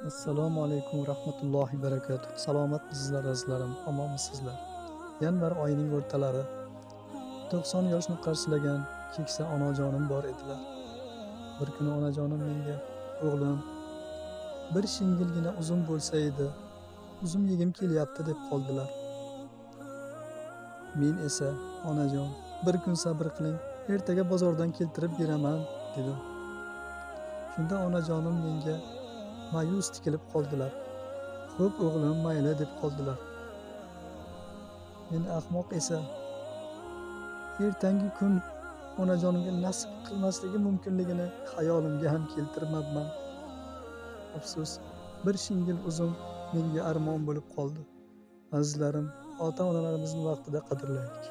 Assalomu alaykum va rahmatullohi barakatuh. Salomatmisizlar azizlarim, omonmisizlar? Yanvar oyining o'rtalari 90 yoshni qarshılagan keksa onajonim bor edilar. Bir kuni onajonim menga: "O'g'lim, bir shingilgina uzum bo'lsa edi, uzum yegim kelyapti" deb qoldilar. Men esa: "Onajon, bir kun sabr qiling, ertaga bozordan keltirib beraman" dedim. Shunda onajonim menga ma'yus tikilib qoldilar. "Xo'p o'g'lim, mayli" deb qoldilar. Men ahmoq esa ertangi kun onajonimga nasib qilmasligi mumkinligini xayolimga ham keltirmabman. Afsus, bir shingil uzum menga armon bo'lib qoldi. Azizlarim, ota-onalarimizni vaqtida qadrlaylik.